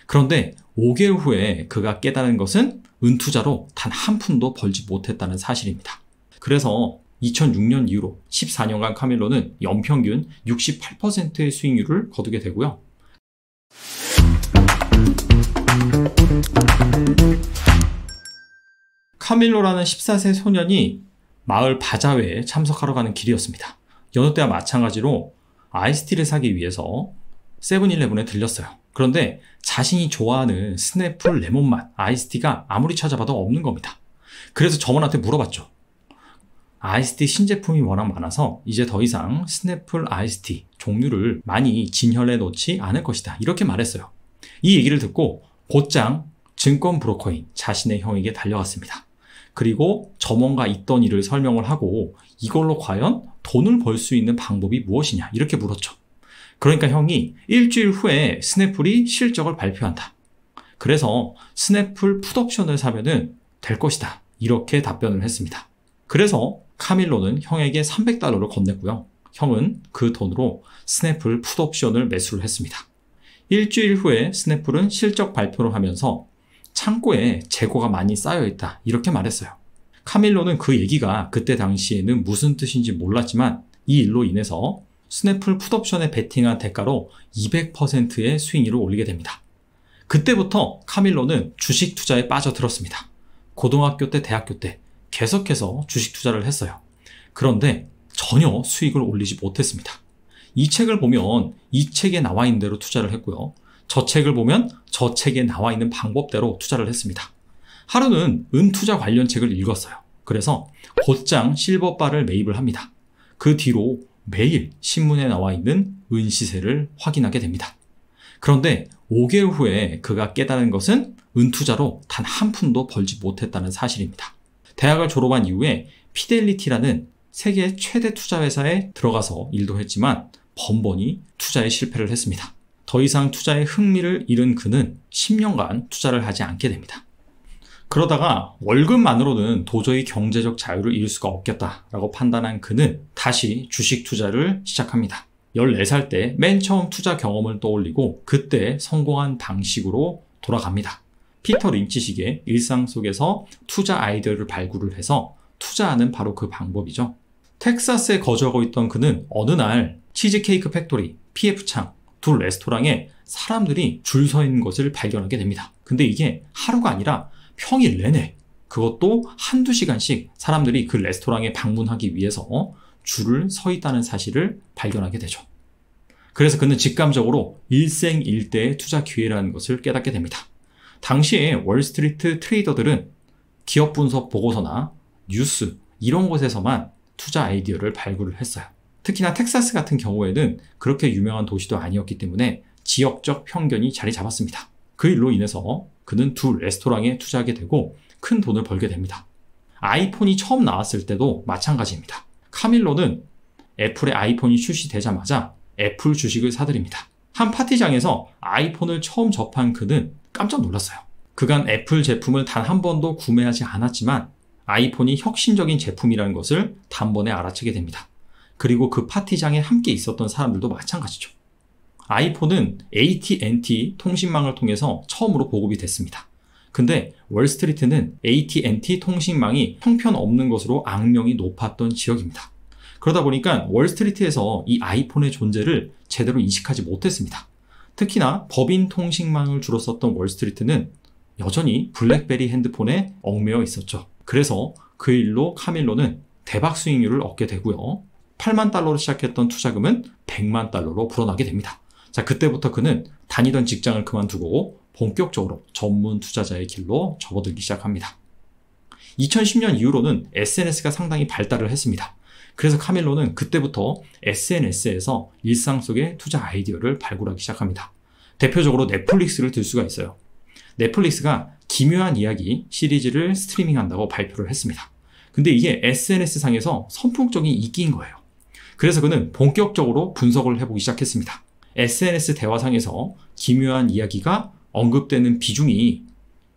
그런데 5개월 후에 그가 깨달은 것은 은투자로 단 한 푼도 벌지 못했다는 사실입니다. 그래서 2006년 이후로 14년간 카밀로는 연평균 68%의 수익률을 거두게 되고요. 카밀로라는 14세 소년이 마을 바자회에 참석하러 가는 길이었습니다. 여느 때와 마찬가지로 아이스티를 사기 위해서 세븐일레븐에 들렸어요. 그런데 자신이 좋아하는 스냅풀 레몬맛 아이스티가 아무리 찾아봐도 없는 겁니다. 그래서 점원한테 물어봤죠. 아이스티 신제품이 워낙 많아서 이제 더 이상 스냅풀 아이스티 종류를 많이 진열해 놓지 않을 것이다. 이렇게 말했어요. 이 얘기를 듣고 곧장 증권 브로커인 자신의 형에게 달려갔습니다. 그리고 점원과 있던 일을 설명을 하고 이걸로 과연 돈을 벌 수 있는 방법이 무엇이냐 이렇게 물었죠. 그러니까 형이 일주일 후에 스냅풀이 실적을 발표한다. 그래서 스냅풀 풋옵션을 사면은 될 것이다. 이렇게 답변을 했습니다. 그래서 카밀로는 형에게 $300를 건넸고요. 형은 그 돈으로 스냅풀 풋옵션을 매수를 했습니다. 일주일 후에 스냅풀은 실적 발표를 하면서 창고에 재고가 많이 쌓여있다. 이렇게 말했어요. 카밀로는 그 얘기가 그때 당시에는 무슨 뜻인지 몰랐지만 이 일로 인해서 스냅풀 풋옵션에 베팅한 대가로 200%의 수익률을 올리게 됩니다. 그때부터 카밀로는 주식 투자에 빠져들었습니다. 고등학교 때, 대학교 때 계속해서 주식 투자를 했어요. 그런데 전혀 수익을 올리지 못했습니다. 이 책을 보면 이 책에 나와 있는 대로 투자를 했고요. 저 책을 보면 저 책에 나와 있는 방법대로 투자를 했습니다. 하루는 은투자 관련 책을 읽었어요. 그래서 곧장 실버바를 매입을 합니다. 그 뒤로 매일 신문에 나와 있는 은시세를 확인하게 됩니다. 그런데 5개월 후에 그가 깨달은 것은 은투자로 단 한 푼도 벌지 못했다는 사실입니다. 대학을 졸업한 이후에 피델리티라는 세계 최대 투자 회사에 들어가서 일도 했지만 번번이 투자에 실패를 했습니다. 더 이상 투자에 흥미를 잃은 그는 10년간 투자를 하지 않게 됩니다. 그러다가 월급만으로는 도저히 경제적 자유를 이룰 수가 없겠다라고 판단한 그는 다시 주식 투자를 시작합니다. 14살 때 맨 처음 투자 경험을 떠올리고 그때 성공한 방식으로 돌아갑니다. 피터 린치식의 일상 속에서 투자 아이디어를 발굴을 해서 투자하는 바로 그 방법이죠. 텍사스에 거주하고 있던 그는 어느 날 치즈케이크 팩토리, PF창 두 레스토랑에 사람들이 줄 서 있는 것을 발견하게 됩니다. 근데 이게 하루가 아니라 평일 내내 그것도 한두 시간씩 사람들이 그 레스토랑에 방문하기 위해서 줄을 서 있다는 사실을 발견하게 되죠. 그래서 그는 직감적으로 일생일대의 투자 기회라는 것을 깨닫게 됩니다. 당시에 월스트리트 트레이더들은 기업 분석 보고서나 뉴스 이런 곳에서만 투자 아이디어를 발굴을 했어요. 특히나 텍사스 같은 경우에는 그렇게 유명한 도시도 아니었기 때문에 지역적 편견이 자리 잡았습니다. 그 일로 인해서 그는 두 레스토랑에 투자하게 되고 큰 돈을 벌게 됩니다. 아이폰이 처음 나왔을 때도 마찬가지입니다. 카밀로는 애플의 아이폰이 출시되자마자 애플 주식을 사들입니다. 한 파티장에서 아이폰을 처음 접한 그는 깜짝 놀랐어요. 그간 애플 제품을 단 한 번도 구매하지 않았지만 아이폰이 혁신적인 제품이라는 것을 단번에 알아채게 됩니다. 그리고 그 파티장에 함께 있었던 사람들도 마찬가지죠. 아이폰은 AT&T 통신망을 통해서 처음으로 보급이 됐습니다. 근데 월스트리트는 AT&T 통신망이 형편없는 것으로 악명이 높았던 지역입니다. 그러다 보니까 월스트리트에서 이 아이폰의 존재를 제대로 인식하지 못했습니다. 특히나 법인 통신망을 주로 썼던 월스트리트는 여전히 블랙베리 핸드폰에 얽매여 있었죠. 그래서 그 일로 카밀로는 대박 수익률을 얻게 되고요. 8만 달러로 시작했던 투자금은 100만 달러로 불어나게 됩니다. 자, 그때부터 그는 다니던 직장을 그만두고 본격적으로 전문 투자자의 길로 접어들기 시작합니다. 2010년 이후로는 SNS가 상당히 발달을 했습니다. 그래서 카밀로는 그때부터 SNS에서 일상 속의 투자 아이디어를 발굴하기 시작합니다. 대표적으로 넷플릭스를 들 수가 있어요. 넷플릭스가 기묘한 이야기 시리즈를 스트리밍한다고 발표를 했습니다. 근데 이게 SNS상에서 선풍적인 인기인 거예요. 그래서 그는 본격적으로 분석을 해보기 시작했습니다. SNS 대화상에서 기묘한 이야기가 언급되는 비중이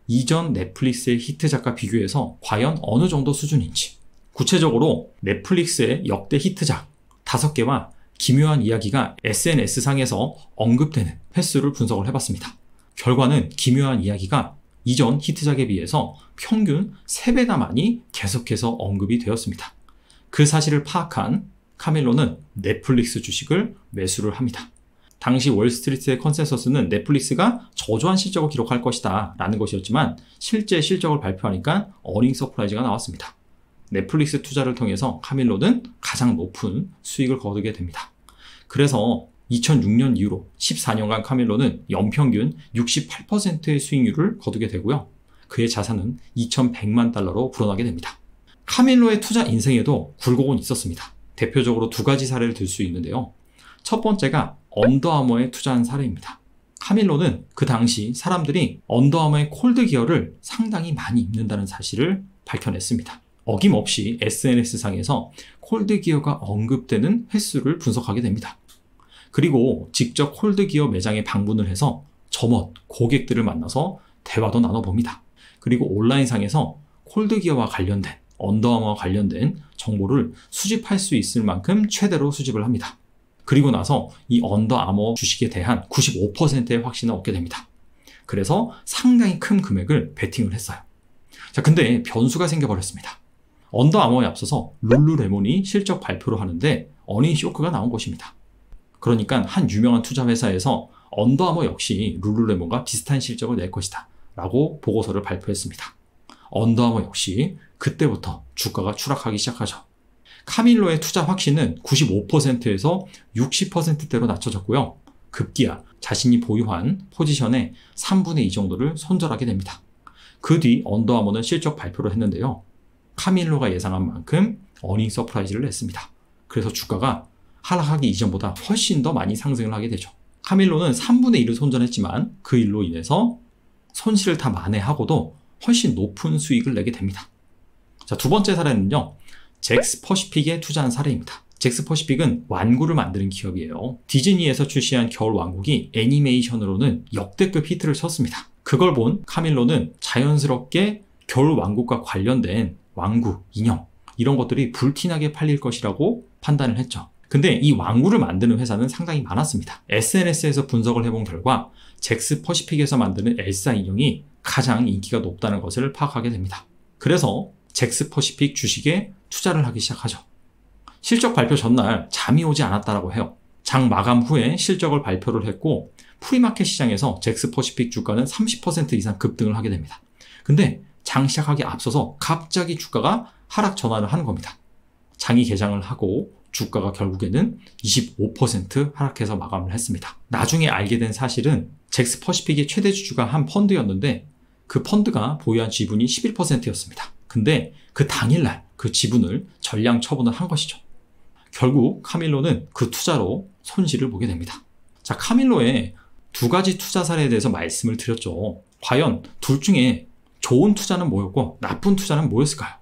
이전 넷플릭스의 히트작과 비교해서 과연 어느 정도 수준인지, 구체적으로 넷플릭스의 역대 히트작 5개와 기묘한 이야기가 SNS상에서 언급되는 횟수를 분석을 해봤습니다. 결과는 기묘한 이야기가 이전 히트작에 비해서 평균 3배나 많이 계속해서 언급이 되었습니다. 그 사실을 파악한 카밀로는 넷플릭스 주식을 매수를 합니다. 당시 월스트리트의 컨센서스는 넷플릭스가 저조한 실적을 기록할 것이다 라는 것이었지만 실제 실적을 발표하니까 어닝 서프라이즈가 나왔습니다. 넷플릭스 투자를 통해서 카밀로는 가장 높은 수익을 거두게 됩니다. 그래서 2006년 이후로 14년간 카밀로는 연평균 68%의 수익률을 거두게 되고요. 그의 자산은 2,100만 달러로 불어나게 됩니다. 카밀로의 투자 인생에도 굴곡은 있었습니다. 대표적으로 2가지 사례를 들 수 있는데요. 첫 번째가 언더아머에 투자한 사례입니다. 카밀로는 그 당시 사람들이 언더아머의 콜드 기어를 상당히 많이 입는다는 사실을 밝혀냈습니다. 어김없이 SNS상에서 콜드 기어가 언급되는 횟수를 분석하게 됩니다. 그리고 직접 콜드 기어 매장에 방문을 해서 점원, 고객들을 만나서 대화도 나눠봅니다. 그리고 온라인상에서 콜드 기어와 관련된, 언더아머와 관련된 정보를 수집할 수 있을 만큼 최대로 수집을 합니다. 그리고 나서 이 언더아머 주식에 대한 95%의 확신을 얻게 됩니다. 그래서 상당히 큰 금액을 베팅을 했어요. 자, 근데 변수가 생겨버렸습니다. 언더아머에 앞서서 룰루레몬이 실적 발표를 하는데 어닝 쇼크가 나온 것입니다. 그러니까 한 유명한 투자 회사에서 언더아머 역시 룰루레몬과 비슷한 실적을 낼 것이다 라고 보고서를 발표했습니다. 언더아머 역시 그때부터 주가가 추락하기 시작하죠. 카밀로의 투자 확신은 95%에서 60%대로 낮춰졌고요. 급기야 자신이 보유한 포지션의 3분의 2 정도를 손절하게 됩니다. 그 뒤 언더아머는 실적 발표를 했는데요. 카밀로가 예상한 만큼 어닝 서프라이즈를 냈습니다. 그래서 주가가 하락하기 이전보다 훨씬 더 많이 상승을 하게 되죠. 카밀로는 3분의 1을 손절했지만 그 일로 인해서 손실을 다 만회하고도 훨씬 높은 수익을 내게 됩니다. 자, 두 번째 사례는요. 잭스퍼시픽에 투자한 사례입니다. 잭스퍼시픽은 완구를 만드는 기업이에요. 디즈니에서 출시한 겨울 왕국이 애니메이션으로는 역대급 히트를 쳤습니다. 그걸 본 카밀로는 자연스럽게 겨울 왕국과 관련된 왕구, 인형 이런 것들이 불티나게 팔릴 것이라고 판단을 했죠. 근데 이 왕구를 만드는 회사는 상당히 많았습니다. SNS에서 분석을 해본 결과 잭스퍼시픽에서 만드는 엘사 인형이 가장 인기가 높다는 것을 파악하게 됩니다. 그래서 잭스퍼시픽 주식에 투자를 하기 시작하죠. 실적 발표 전날 잠이 오지 않았다라고 해요. 장 마감 후에 실적을 발표를 했고 프리마켓 시장에서 잭스퍼시픽 주가는 30% 이상 급등을 하게 됩니다. 근데 장 시작하기 앞서서 갑자기 주가가 하락 전환을 하는 겁니다. 장이 개장을 하고 주가가 결국에는 25% 하락해서 마감을 했습니다. 나중에 알게 된 사실은 잭스퍼시픽의 최대 주주가 한 펀드였는데 그 펀드가 보유한 지분이 11%였습니다. 근데 그 당일날 그 지분을 전량 처분을 한 것이죠. 결국 카밀로는 그 투자로 손실을 보게 됩니다. 자, 카밀로의 2가지 투자 사례에 대해서 말씀을 드렸죠. 과연 둘 중에 좋은 투자는 뭐였고 나쁜 투자는 뭐였을까요?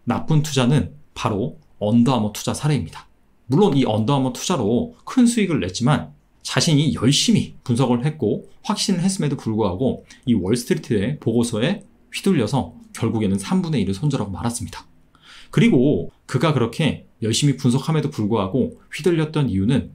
나쁜 투자는 바로 언더아머 투자 사례입니다. 물론 이 언더아머 투자로 큰 수익을 냈지만 자신이 열심히 분석을 했고 확신을 했음에도 불구하고 이 월스트리트의 보고서에 휘둘려서 결국에는 3분의 1을 손절하고 말았습니다. 그리고 그가 그렇게 열심히 분석함에도 불구하고 휘둘렸던 이유는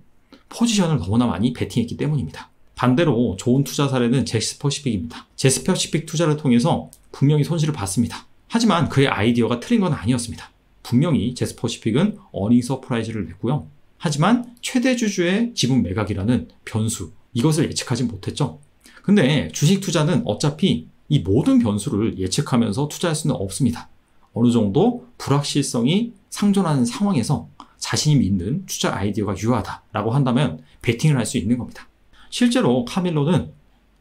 포지션을 너무나 많이 베팅했기 때문입니다. 반대로 좋은 투자 사례는 잭스퍼시픽입니다. 잭스퍼시픽 투자를 통해서 분명히 손실을 봤습니다. 하지만 그의 아이디어가 틀린 건 아니었습니다. 분명히 잭스퍼시픽은 어닝 서프라이즈를 냈고요. 하지만 최대 주주의 지분 매각이라는 변수, 이것을 예측하지 못했죠. 근데 주식 투자는 어차피 이 모든 변수를 예측하면서 투자할 수는 없습니다. 어느 정도 불확실성이 상존하는 상황에서 자신이 믿는 투자 아이디어가 유효하다라고 한다면 베팅을 할 수 있는 겁니다. 실제로 카밀로는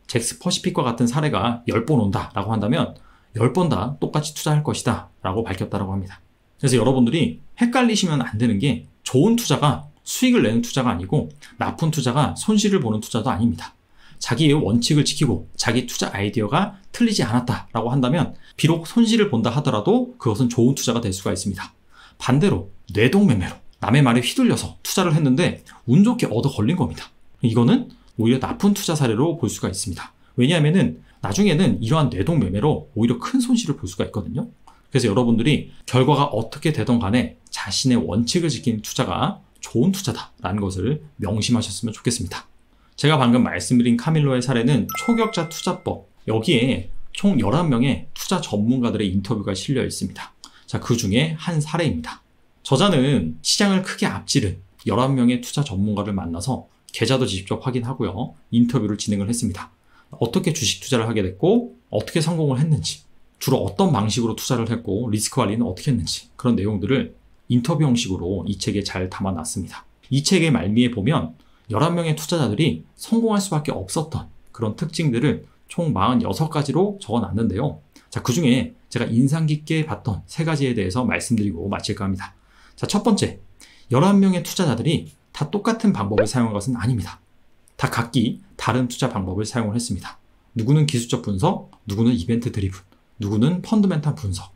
잭스퍼시픽과 같은 사례가 10번 온다라고 한다면 10번 다 똑같이 투자할 것이다 라고 밝혔다고 합니다. 그래서 여러분들이 헷갈리시면 안 되는 게 좋은 투자가 수익을 내는 투자가 아니고 나쁜 투자가 손실을 보는 투자도 아닙니다. 자기의 원칙을 지키고 자기 투자 아이디어가 틀리지 않았다라고 한다면 비록 손실을 본다 하더라도 그것은 좋은 투자가 될 수가 있습니다. 반대로 뇌동매매로 남의 말에 휘둘려서 투자를 했는데 운 좋게 얻어 걸린 겁니다. 이거는 오히려 나쁜 투자 사례로 볼 수가 있습니다. 왜냐하면은 나중에는 이러한 뇌동매매로 오히려 큰 손실을 볼 수가 있거든요. 그래서 여러분들이 결과가 어떻게 되던 간에 자신의 원칙을 지킨 투자가 좋은 투자다라는 것을 명심하셨으면 좋겠습니다. 제가 방금 말씀드린 카밀로의 사례는 초격자 투자법, 여기에 총 11명의 투자 전문가들의 인터뷰가 실려 있습니다. 자, 그 중에 한 사례입니다. 저자는 시장을 크게 앞지른 11명의 투자 전문가를 만나서 계좌도 직접 확인하고요. 인터뷰를 진행을 했습니다. 어떻게 주식 투자를 하게 됐고 어떻게 성공을 했는지, 주로 어떤 방식으로 투자를 했고 리스크 관리는 어떻게 했는지, 그런 내용들을 인터뷰 형식으로 이 책에 잘 담아놨습니다. 이 책의 말미에 보면 11명의 투자자들이 성공할 수밖에 없었던 그런 특징들을 총 46가지로 적어놨는데요. 자, 그 중에 제가 인상 깊게 봤던 3가지에 대해서 말씀드리고 마칠까 합니다. 자, 첫 번째, 11명의 투자자들이 다 똑같은 방법을 사용한 것은 아닙니다. 다 각기 다른 투자 방법을 사용을 했습니다. 누구는 기술적 분석, 누구는 이벤트 드리븐, 누구는 펀드멘탈 분석.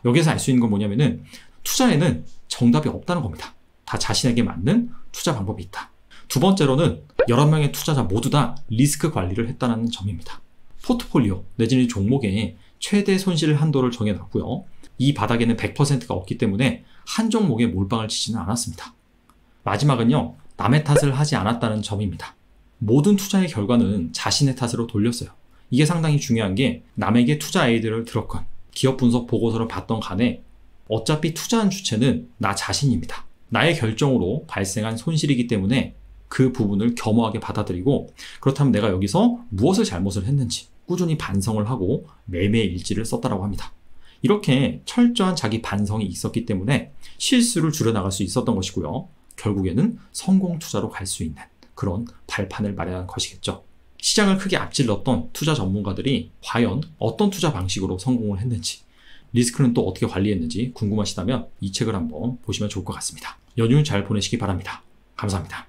여기서 알 수 있는 건 뭐냐면은 투자에는 정답이 없다는 겁니다. 다 자신에게 맞는 투자 방법이 있다. 두 번째로는 11명의 투자자 모두 다 리스크 관리를 했다는 점입니다. 포트폴리오 내지는 종목에 최대 손실 한도를 정해놨고요. 이 바닥에는 100%가 없기 때문에 한 종목에 몰빵을 치지는 않았습니다. 마지막은요, 남의 탓을 하지 않았다는 점입니다. 모든 투자의 결과는 자신의 탓으로 돌렸어요. 이게 상당히 중요한 게, 남에게 투자 아이디어를 들었건 기업 분석 보고서를 봤던 간에 어차피 투자한 주체는 나 자신입니다. 나의 결정으로 발생한 손실이기 때문에 그 부분을 겸허하게 받아들이고, 그렇다면 내가 여기서 무엇을 잘못을 했는지 꾸준히 반성을 하고 매매 일지를 썼다라고 합니다. 이렇게 철저한 자기 반성이 있었기 때문에 실수를 줄여나갈 수 있었던 것이고요. 결국에는 성공 투자로 갈 수 있는 그런 발판을 마련한 것이겠죠. 시장을 크게 앞질렀던 투자 전문가들이 과연 어떤 투자 방식으로 성공을 했는지, 리스크는 또 어떻게 관리했는지 궁금하시다면 이 책을 한번 보시면 좋을 것 같습니다. 연휴 잘 보내시기 바랍니다. 감사합니다.